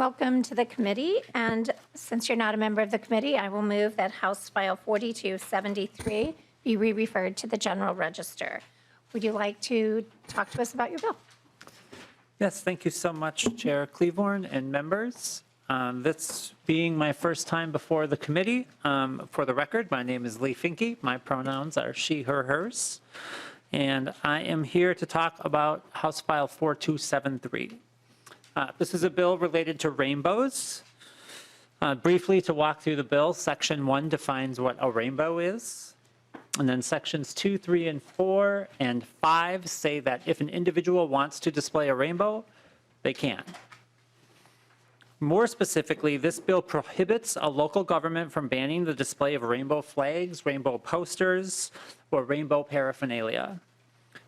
Welcome to the committee, and since you're not a member of the committee, I will move that House File 4273 be re-referred to the General Register. Would you like to talk to us about your bill? Yes, thank you so much, Chair Cleavorn and members. This being my first time before the committee, for the record, my name is Lee Finke. My pronouns are she, her, hers. And I am here to talk about House File 4273. This is a bill related to rainbows. Briefly to walk through the bill, Section 1 defines what a rainbow is. And then Sections 2, 3, and 4 and 5 say that if an individual wants to display a rainbow, they can. More specifically, this bill prohibits a local government from banning the display of rainbow flags, rainbow posters, or rainbow paraphernalia.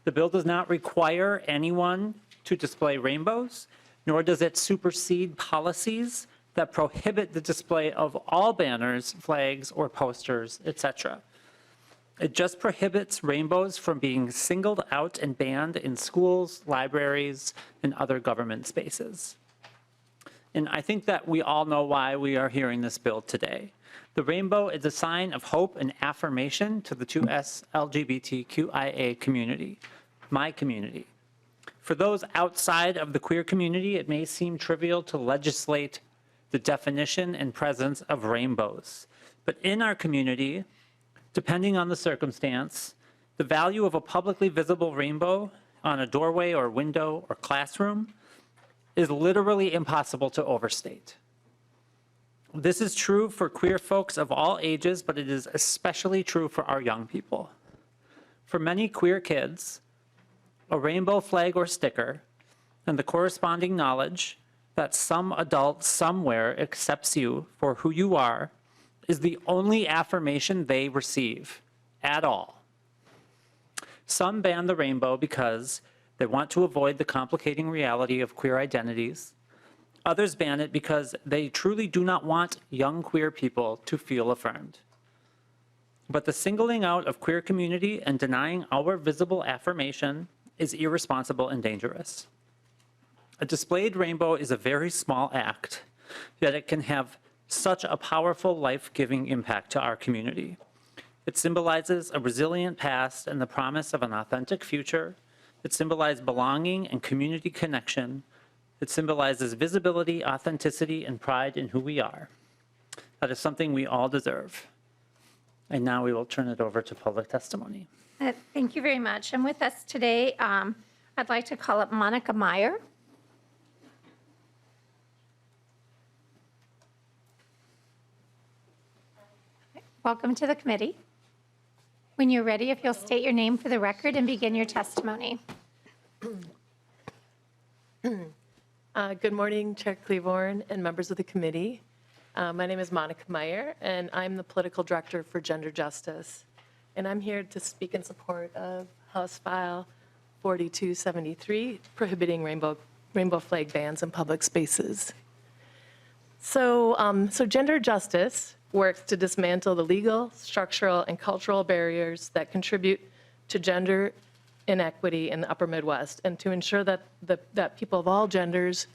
The bill does not require anyone to display rainbows, nor does it supersede policies that prohibit the display of all banners, flags, or posters, etc. It just prohibits rainbows from being singled out and banned in schools, libraries, and other government spaces. And I think that we all know why we are hearing this bill today. The rainbow is a sign of hope and affirmation to the 2S LGBTQIA community, my community. For those outside of the queer community, it may seem trivial to legislate the definition and presence of rainbows. But in our community, depending on the circumstance, the value of a publicly visible rainbow on a doorway or window or classroom is literally impossible to overstate. This is true for queer folks of all ages, but it is especially true for our young people. For many queer kids, a rainbow flag or sticker and the corresponding knowledge that some adult somewhere accepts you for who you are is the only affirmation they receive at all. Some ban the rainbow because they want to avoid the complicating reality of queer identities. Others ban it because they truly do not want young queer people to feel affirmed. But the singling out of queer community and denying our visible affirmation is irresponsible and dangerous. A displayed rainbow is a very small act, yet it can have such a powerful life-giving impact to our community. It symbolizes a resilient past and the promise of an authentic future. It symbolizes belonging and community connection. It symbolizes visibility, authenticity, and pride in who we are. That is something we all deserve. And now we will turn it over to public testimony. Thank you very much. And with us today, I'd like to call up Monica Meyer. Welcome to the committee. When you're ready, if you'll state your name for the record and begin your testimony. Good morning, Chair Cleavorn and members of the committee. My name is Monica Meyer, and I'm the Political Director for Gender Justice. And I'm here to speak in support of House File 4273, prohibiting rainbow flag bans in public spaces. So Gender Justice works to dismantle the legal, structural, and cultural barriers that contribute to gender inequity in the Upper Midwest, and to ensure that that people of all genders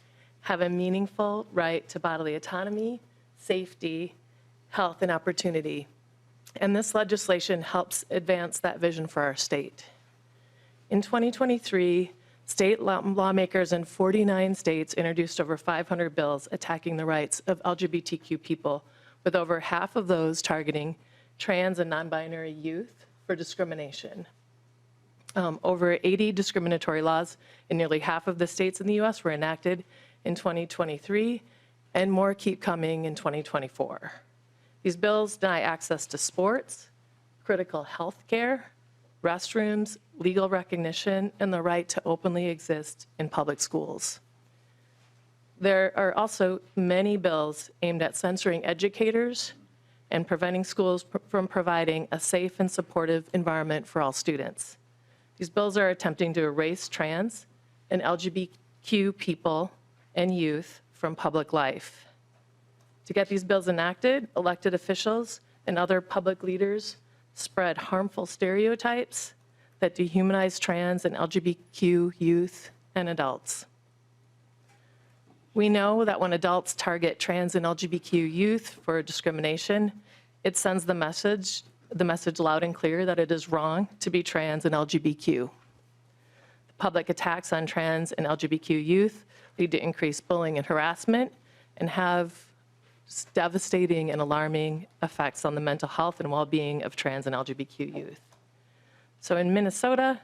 have a meaningful right to bodily autonomy, safety, health, and opportunity. And this legislation helps advance that vision for our state. In 2023, state lawmakers in 49 states introduced over 500 bills attacking the rights of LGBTQ people, with over half of those targeting trans and non-binary youth for discrimination. Over 80 discriminatory laws in nearly half of the states in the U.S. were enacted in 2023, and more keep coming in 2024. These bills deny access to sports, critical health care, restrooms, legal recognition, and the right to openly exist in public schools. There are also many bills aimed at censoring educators and preventing schools from providing a safe and supportive environment for all students. These bills are attempting to erase trans and LGBTQ people and youth from public life. To get these bills enacted, elected officials and other public leaders spread harmful stereotypes that dehumanize trans and LGBTQ youth and adults. We know that when adults target trans and LGBTQ youth for discrimination, it sends the message loud and clear that it is wrong to be trans and LGBTQ. Public attacks on trans and LGBTQ youth lead to increased bullying and harassment and have devastating and alarming effects on the mental health and well-being of trans and LGBTQ youth. So in Minnesota,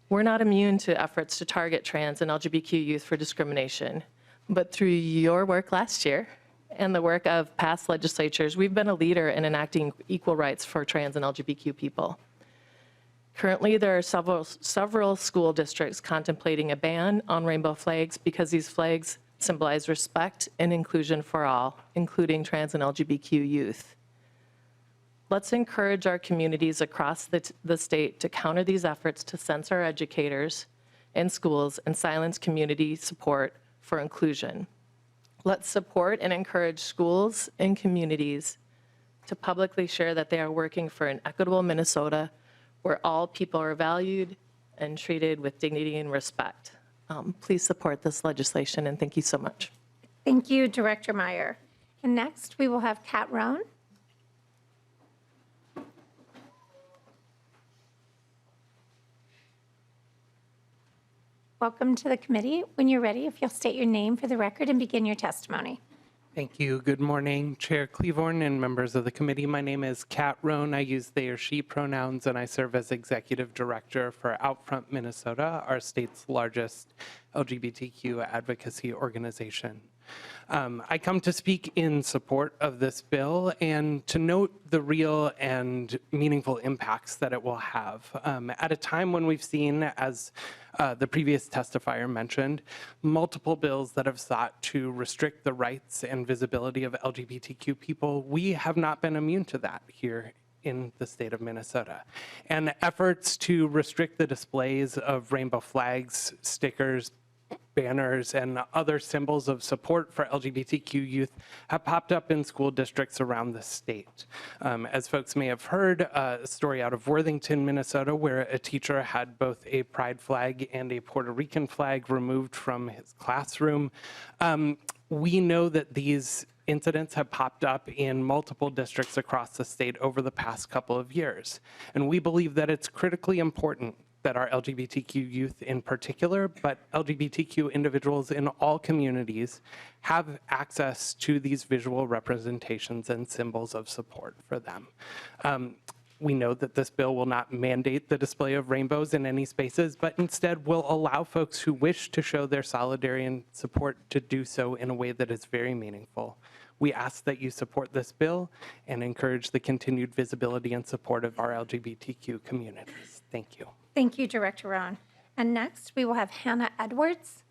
we're not immune to efforts to target trans and LGBTQ youth for discrimination, but through your work last year and the work of past legislatures, we've been a leader in enacting equal rights for trans and LGBTQ people. Currently, there are several school districts contemplating a ban on rainbow flags because these flags symbolize respect and inclusion for all, including trans and LGBTQ youth. Let's encourage our communities across the state to counter these efforts to censor educators and schools and silence community support for inclusion. Let's support and encourage schools and communities to publicly share that they are working for an equitable Minnesota where all people are valued and treated with dignity and respect. Please support this legislation, and thank you so much. Thank you, Director Meyer. And next, we will have Kat Roan. Welcome to the committee. When you're ready, if you'll state your name for the record and begin your testimony. Thank you. Good morning, Chair Cleavorn and members of the committee. My name is Kat Roan. I use they or she pronouns, and I serve as Executive Director for Outfront Minnesota, our state's largest LGBTQ advocacy organization. I come to speak in support of this bill and to note the real and meaningful impacts that it will have. At a time when we've seen, as the previous testifier mentioned, multiple bills that have sought to restrict the rights and visibility of LGBTQ people, we have not been immune to that here in the state of Minnesota. And efforts to restrict the displays of rainbow flags, stickers, banners, and other symbols of support for LGBTQ youth have popped up in school districts around the state. As folks may have heard, a story out of Worthington, Minnesota, where a teacher had both a pride flag and a Puerto Rican flag removed from his classroom. We know that these incidents have popped up in multiple districts across the state over the past couple of years. And we believe that it's critically important that our LGBTQ youth in particular, but LGBTQ individuals in all communities have access to these visual representations and symbols of support for them. We know that this bill will not mandate the display of rainbows in any spaces, but instead will allow folks who wish to show their solidarity and support to do so in a way that is very meaningful. We ask that you support this bill and encourage the continued visibility and support of our LGBTQ communities. Thank you. Thank you, Director Roan. And next, we will have Hannah Edwards.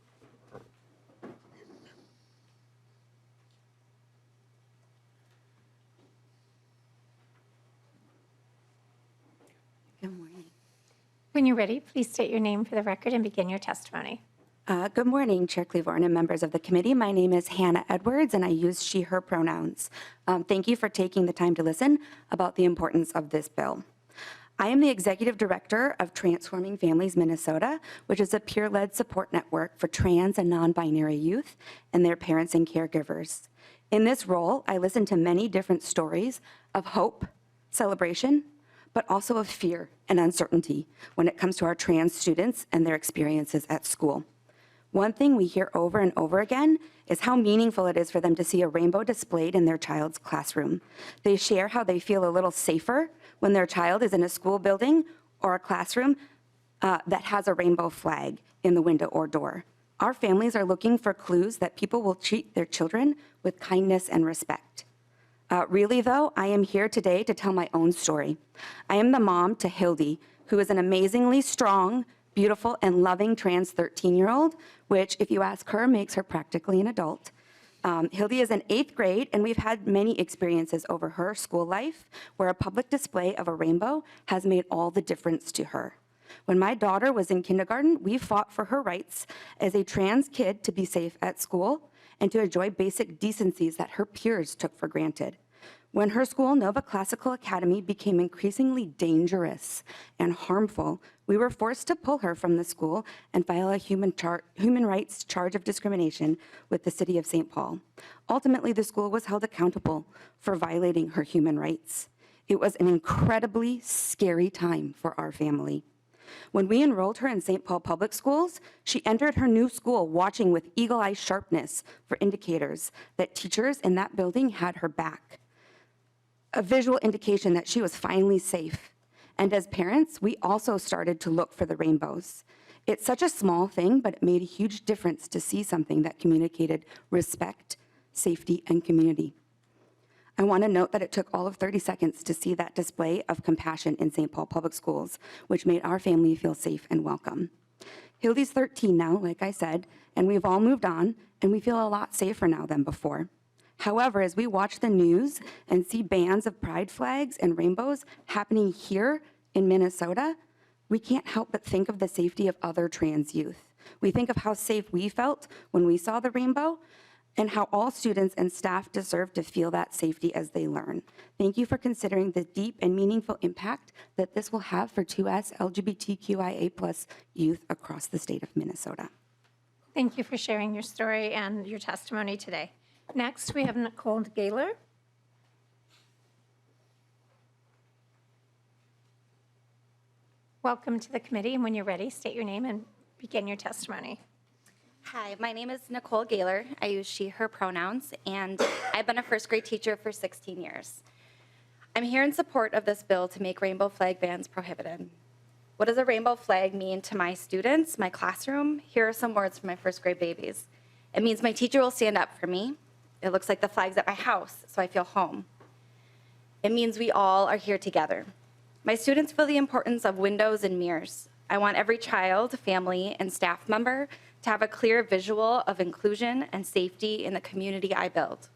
Good morning. When you're ready, please state your name for the record and begin your testimony. Good morning, Chair Cleavorn and members of the committee. My name is Hannah Edwards, and I use she, her pronouns. Thank you for taking the time to listen about the importance of this bill. I am the Executive Director of Transforming Families Minnesota, which is a peer-led support network for trans and non-binary youth and their parents and caregivers. In this role, I listen to many different stories of hope, celebration, but also of fear and uncertainty when it comes to our trans students and their experiences at school. One thing we hear over and over again is how meaningful it is for them to see a rainbow displayed in their child's classroom. They share how they feel a little safer when their child is in a school building or a classroom that has a rainbow flag in the window or door. Our families are looking for clues that people will treat their children with kindness and respect. Really, though, I am here today to tell my own story. I am the mom to Hildy, who is an amazingly strong, beautiful, and loving trans 13-year-old, which, if you ask her, makes her practically an adult. Hildy is in 8th grade, and we've had many experiences over her school life where a public display of a rainbow has made all the difference to her. When my daughter was in kindergarten, we fought for her rights as a trans kid to be safe at school and to enjoy basic decencies that her peers took for granted. When her school, Nova Classical Academy, became increasingly dangerous and harmful, we were forced to pull her from the school and file a human rights charge of discrimination with the city of St. Paul. Ultimately, the school was held accountable for violating her human rights. It was an incredibly scary time for our family. When we enrolled her in St. Paul Public Schools, she entered her new school watching with eagle-eye sharpness for indicators that teachers in that building had her back. A visual indication that she was finally safe. And as parents, we also started to look for the rainbows. It's such a small thing, but it made a huge difference to see something that communicated respect, safety, and community. I want to note that it took all of 30 seconds to see that display of compassion in St. Paul Public Schools, which made our family feel safe and welcome. Hildy's 13 now, like I said, and we've all moved on, and we feel a lot safer now than before. However, as we watch the news and see bands of pride flags and rainbows happening here in Minnesota, we can't help but think of the safety of other trans youth. We think of how safe we felt when we saw the rainbow and how all students and staff deserve to feel that safety as they learn. Thank you for considering the deep and meaningful impact that this will have for 2S LGBTQIA+ youth across the state of Minnesota. Thank you for sharing your story and your testimony today. Next, we have Nicole Gaylor. Welcome to the committee, and when you're ready, state your name and begin your testimony. Hi, my name is Nicole Gaylor. I use she, her pronouns, and I've been a first grade teacher for 16 years. I'm here in support of this bill to make rainbow flag bans prohibited. What does a rainbow flag mean to my students, my classroom? Here are some words for my first grade babies. It means my teacher will stand up for me. It looks like the flags at my house, so I feel home. It means we all are here together. My students feel the importance of windows and mirrors. I want every child, family, and staff member to have a clear visual of inclusion and safety in the community I build.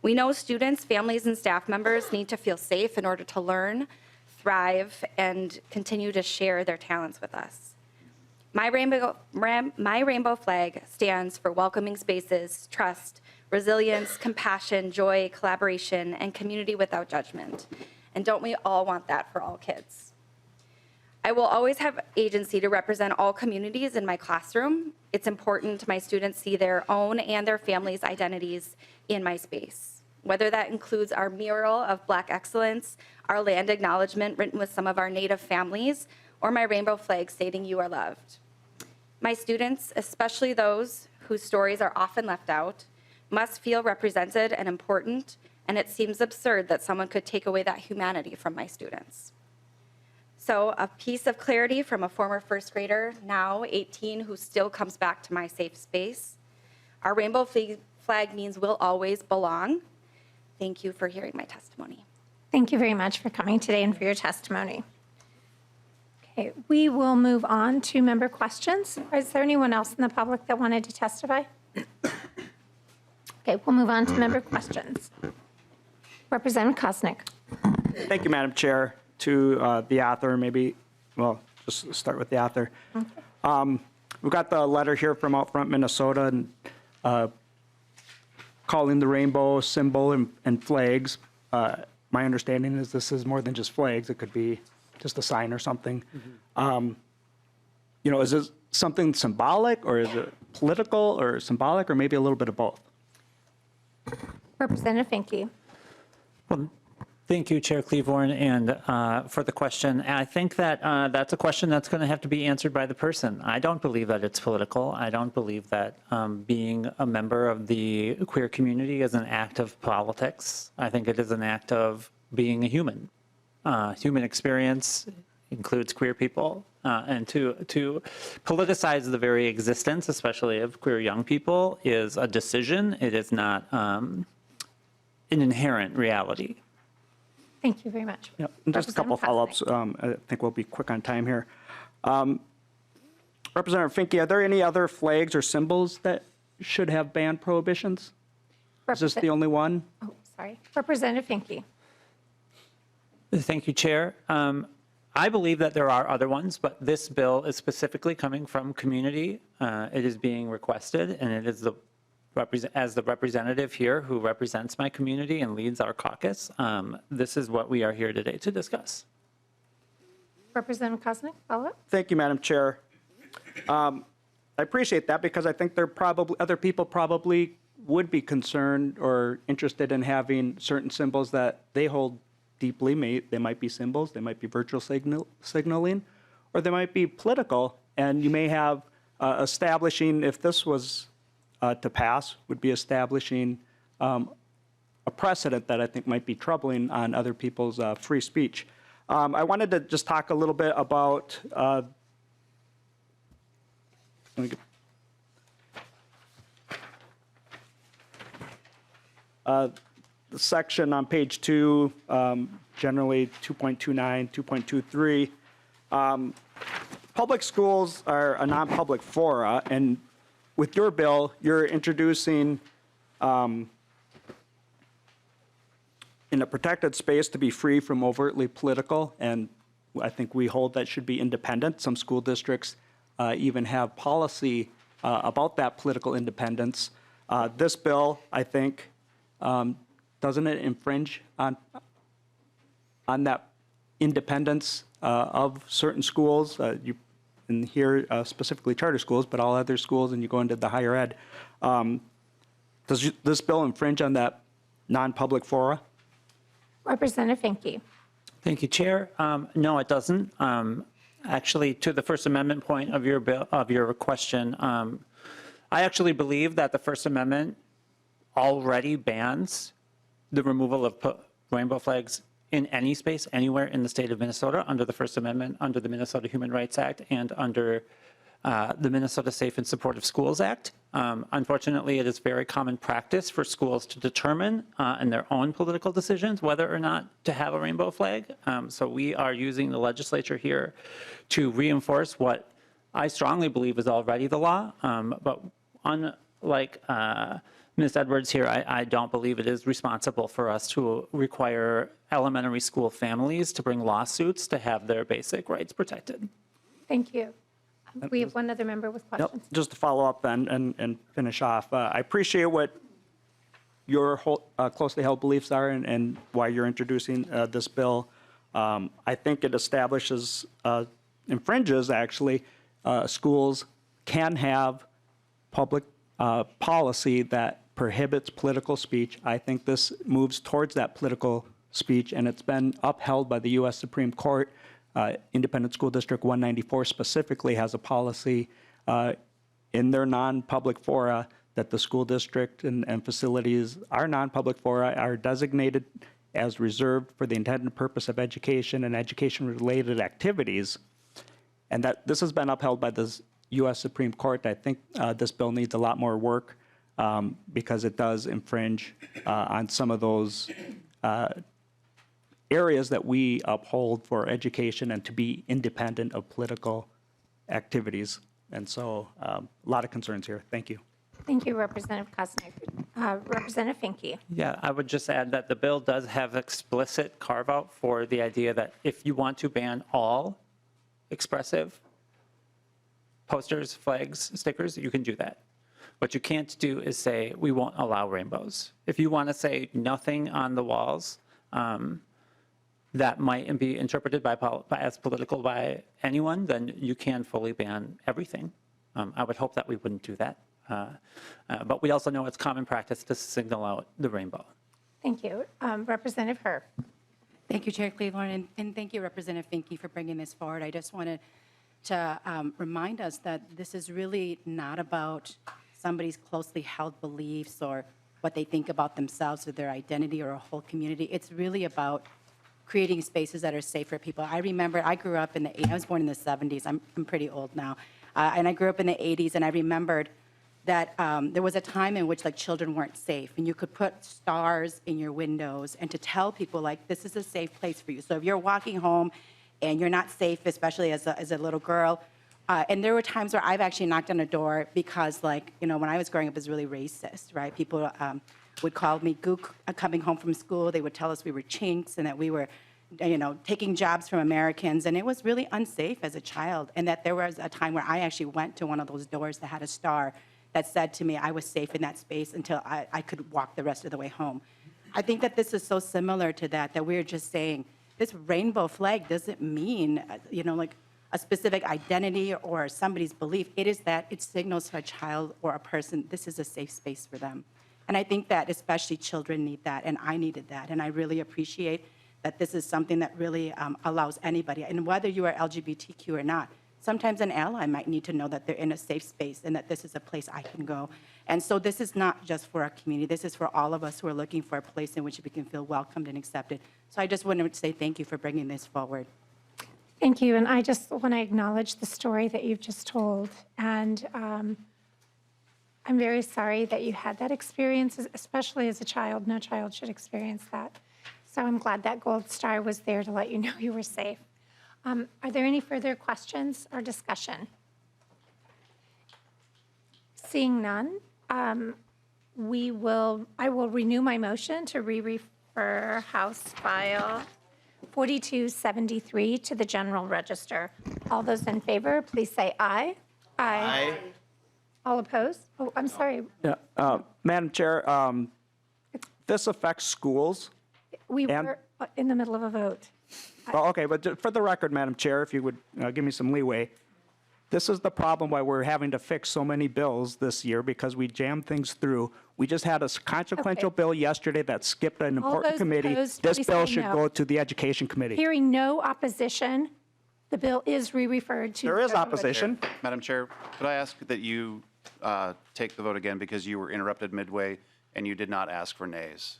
We know students, families, and staff members need to feel safe in order to learn, thrive, and continue to share their talents with us. My rainbow flag stands for welcoming spaces, trust, resilience, compassion, joy, collaboration, and community without judgment. And don't we all want that for all kids? I will always have agency to represent all communities in my classroom. It's important my students see their own and their families' identities in my space, whether that includes our mural of Black excellence, our land acknowledgement written with some of our Native families, or my rainbow flag stating you are loved. My students, especially those whose stories are often left out, must feel represented and important, and it seems absurd that someone could take away that humanity from my students. So a piece of clarity from a former first grader, now 18, who still comes back to my safe space. Our rainbow flag means we'll always belong. Thank you for hearing my testimony. Thank you very much for coming today and for your testimony. Okay, we will move on to member questions. Is there anyone else in the public that wanted to testify? Okay, we'll move on to member questions. Representative Kosnik. Thank you, Madam Chair. To the author, maybe, well, just start with the author. Okay. We've got the letter here from Out Front, Minnesota, and calling the rainbow symbol and flags. My understanding is this is more than just flags. It could be just a sign or something. Mm-hmm. You know, is this something symbolic, or is it political, or symbolic, or maybe a little bit of both? Representative Finke. Well, thank you, Chair Cleavorn, and for the question. I think that that's a question that's going to have to be answered by the person. I don't believe that it's political. I don't believe that being a member of the queer community is an act of politics. I think it is an act of being a human. Human experience includes queer people, and to politicize the very existence, especially of queer young people, is a decision. It is not an inherent reality. Thank you very much. Yep. And just a couple of follow-ups. I think we'll be quick on time here. Representative Finke, are there any other flags or symbols that should have banned prohibitions? Is this the only one? Oh, sorry. Representative Finke. Thank you, Chair. I believe that there are other ones, but this bill is specifically coming from community. It is being requested, and it is the as the representative here who represents my community and leads our caucus, this is what we are here today to discuss. Representative Kosnik, follow-up? Thank you, Madam Chair. I appreciate that because I think other people probably would be concerned or interested in having certain symbols that they hold deeply. They might be symbols, they might be virtual signaling, or they might be political. And you may have establishing, if this was to pass, would be establishing a precedent that I think might be troubling on other people's free speech. I wanted to just talk a little bit about the section on page 2, generally 2.29, 2.23. Public schools are a non-public fora, and with your bill, you're introducing in a protected space to be free from overtly political, and I think we hold that should be independent. Some school districts even have policy about that political independence. This bill, I think, doesn't it infringe on that independence of certain schools? You in here specifically charter schools, but all other schools, and you go into the higher ed. Does this bill infringe on that non-public fora? Representative Finke. Thank you, Chair. No, it doesn't. Actually, to the First Amendment point of your bill, of your question, I actually believe that the First Amendment already bans the removal of rainbow flags in any space, anywhere in the state of Minnesota under the First Amendment, under the Minnesota Human Rights Act, and under the Minnesota Safe and Supportive Schools Act. Unfortunately, it is very common practice for schools to determine in their own political decisions whether or not to have a rainbow flag. So we are using the legislature here to reinforce what I strongly believe is already the law. But unlike Ms. Edwards here, I don't believe it is responsible for us to require elementary school families to bring lawsuits to have their basic rights protected. Thank you. We have one other member with Yep. questions. Just to follow up and finish off, I appreciate what your closely held beliefs are and why you're introducing this bill. I think it establishes, infringes actually, schools can have public policy that prohibits political speech. I think this moves towards that political speech, and it's been upheld by the U.S. Supreme Court. Independent School District 194 specifically has a policy in their non-public fora that the school district and facilities, our non-public fora, are designated as reserved for the intended purpose of education and education-related activities, and that this has been upheld by the U.S. Supreme Court. I think this bill needs a lot more work because it does infringe on some of those areas that we uphold for education and to be independent of political activities. And so a lot of concerns here. Thank you. Thank you, Representative Kosnik. Representative Finke. Yeah, I would just add that the bill does have explicit carve out for the idea that if you want to ban all expressive posters, flags, stickers, you can do that. What you can't do is say, we won't allow rainbows. If you want to say nothing on the walls, that might be interpreted as political by anyone, then you can fully ban everything. I would hope that we wouldn't do that. But we also know it's common practice to signal out the rainbow. Thank you. Representative Herr. Thank you, Chair Cleveland, and thank you, Representative Finke, for bringing this forward. I just wanted to remind us that this is really not about somebody's closely held beliefs or what they think about themselves or their identity or a whole community. It's really about creating spaces that are safe for people. I remember I grew up in the 80s. I was born in the 70s. I'm pretty old now. And I grew up in the 80s, and I remembered that there was a time in which like children weren't safe, and you could put stars in your windows and to tell people like this is a safe place for you. So if you're walking home and you're not safe, especially as a little girl, and there were times where I've actually knocked on a door because like, you know, when I was growing up, it was really racist, right? People would call me gook coming home from school. They would tell us we were chinks and that we were, you know, taking jobs from Americans. And it was really unsafe as a child. And that there was a time where I actually went to one of those doors that had a star that said to me I was safe in that space until I could walk the rest of the way home. I think that this is so similar to that we're just saying this rainbow flag doesn't mean, like a specific identity or somebody's belief. It is that it signals to a child or a person, this is a safe space for them. And I think that especially children need that, and I needed that. And I really appreciate that this is something that really allows anybody, and whether you are LGBTQ or not, sometimes an ally might need to know that they're in a safe space and that this is a place I can go. And so this is not just for our community. This is for all of us who are looking for a place in which we can feel welcomed and accepted. So I just want to say thank you for bringing this forward. Thank you, and I just want to acknowledge the story that you've just told. And I'm very sorry that you had that experience, especially as a child. No child should experience that. So I'm glad that gold star was there to let you know you were safe. Are there any further questions or discussion? Seeing none, I will renew my motion to re-refer House File 4273 to the General Register. All those in favor, please say aye. Aye. All opposed? Oh, I'm sorry. Yeah, Madam Chair, this affects schools. We And- were in the middle of a vote. Well, okay, but for the record, Madam Chair, if you would give me some leeway, this is the problem why we're having to fix so many bills this year, because we jammed things through. We just had a consequential Okay. bill yesterday that skipped an All important those committee. opposed, This please bill say should no. go to the Education Committee. Hearing no opposition, the bill is re-referred to. There the is General opposition. Madam Chair, could I ask that you take the vote again because you were interrupted midway and you did not ask for nays?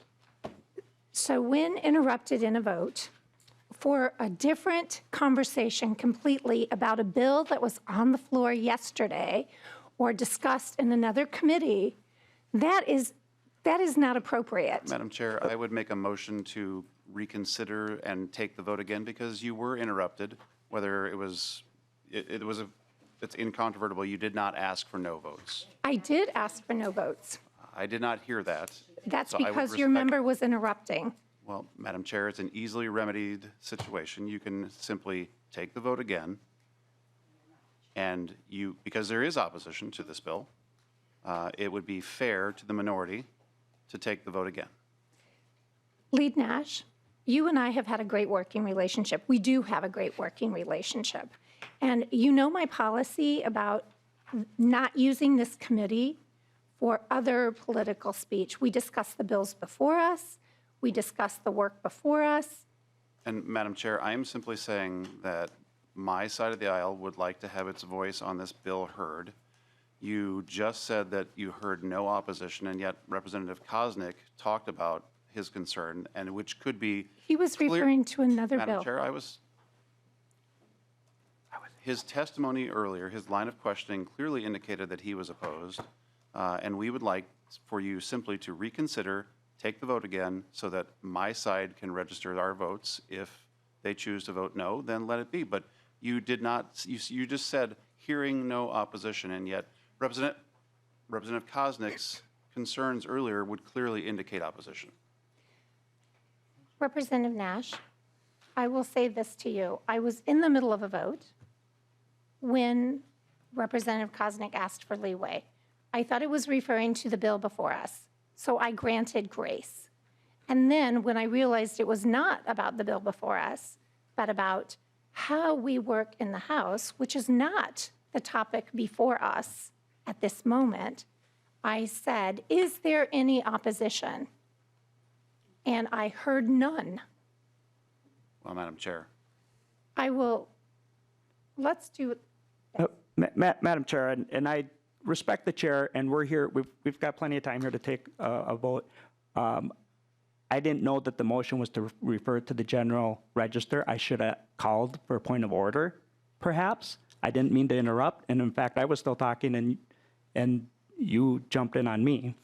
So when interrupted in a vote for a different conversation completely about a bill that was on the floor yesterday or discussed in another committee, that is not appropriate. Madam Chair, I would make a motion to reconsider and take the vote again because you were interrupted, whether it's incontrovertible. You did not ask for no votes. I did ask for no votes. I did not hear that. That's so I would because your respect- member was interrupting. Well, Madam Chair, it's an easily remedied situation. You can simply take the vote again. And because there is opposition to this bill, it would be fair to the minority to take the vote again. Lead Nash, you and I have had a great working relationship. We do have a great working relationship. And you know my policy about not using this committee for other political speech. We discuss the bills before us. We discuss the work before us. And Madam Chair, I am simply saying that my side of the aisle would like to have its voice on this bill heard. You just said that you heard no opposition, and yet Representative Kosnik talked about his concern, and which could be. He was clear- referring to another Madam bill. Chair, his testimony earlier, his line of questioning clearly indicated that he was opposed, and we would like for you simply to reconsider, take the vote again, so that my side can register our votes. If they choose to vote no, then let it be. But you did not, you just said, hearing no opposition, and yet Representative Kosnik's concerns earlier would clearly indicate opposition. Representative Nash, I will say this to you. I was in the middle of a vote when Representative Kosnik asked for leeway. I thought it was referring to the bill before us, so I granted grace. And then when I realized it was not about the bill before us, but about how we work in the House, which is not the topic before us at this moment, I said, is there any opposition? And I heard none. Well, Madam Chair. Let's do it. Madam Chair, and I respect the chair, and we're here, we've got plenty of time here to take a vote. I didn't know that the motion was to refer to the General Register. I should have called for a point of order, perhaps. I didn't mean to interrupt, and in fact, I was still talking, and you jumped in on me.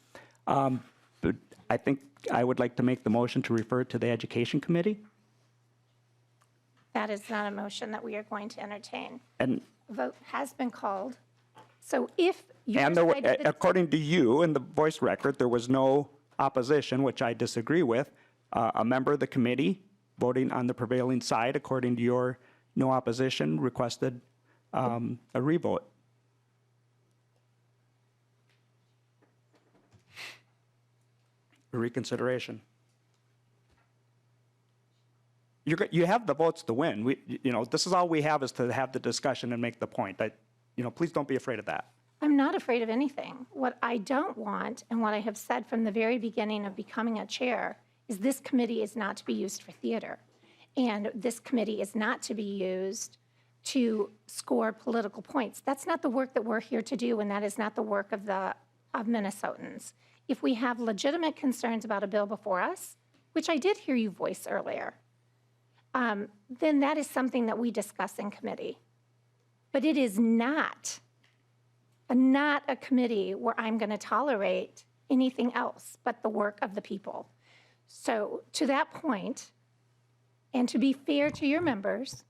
But I think I would like to make the motion to refer to the Education Committee. That is not a motion that we are going to entertain. And A vote has been called. So if your And side of the- according to you, in the voice record, there was no opposition, which I disagree with. A member of the committee voting on the prevailing side, according to your no opposition, requested a revote. for reconsideration. You have the votes to win. This is all we have is to have the discussion and make the point. Please don't be afraid of that. I'm not afraid of anything. What I don't want, and what I have said from the very beginning of becoming a chair, is this committee is not to be used for theater. And this committee is not to be used to score political points. That's not the work that we're here to do, and that is not the work of Minnesotans. If we have legitimate concerns about a bill before us, which I did hear you voice earlier, then that is something that we discuss in committee. But it is not a committee where I'm going to tolerate anything else but the work of the people. So to that point, and to be fair to your members,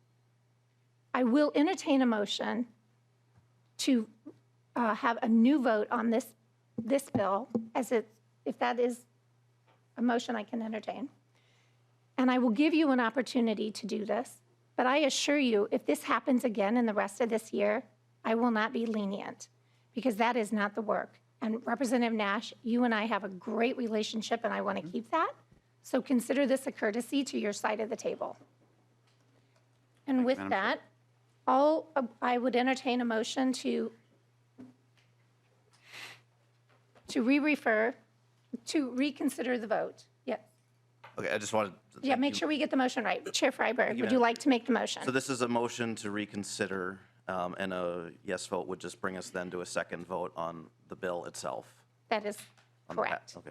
I will entertain a motion to have a new vote on this bill, if that is a motion I can entertain. And I will give you an opportunity to do this, but I assure you, if this happens again in the rest of this year, I will not be lenient, because that is not the work. And Representative Nash, you and I have a great relationship, and I want to keep that. So consider this a courtesy to your side of the table. And with that, I would entertain a motion to reconsider the vote. Yes. Okay, I just wanted to. Yeah, make sure we get the motion right. Chair Freiberg, would you like to make the motion? So this is a motion to reconsider, and a yes vote would just bring us then to a second vote on the bill itself. That is On the pa- correct. okay.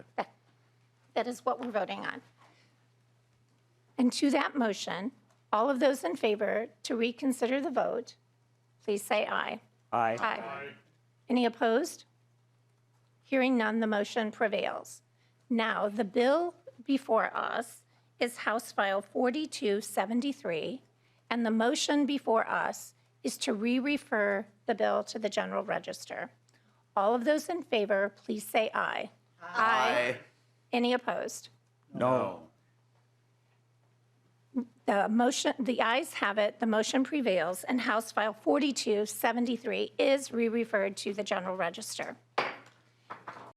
That is what we're voting on. And to that motion, all of those in favor to reconsider the vote, please say aye. Aye. Aye. Any opposed? Hearing none, the motion prevails. Now, the bill before us is House File 4273, and the motion before us is to re-refer the bill to the General Register. All of those in favor, please say aye. Aye. Any opposed? No. The ayes have it, the motion prevails, and House File 4273 is re-referred to the General Register.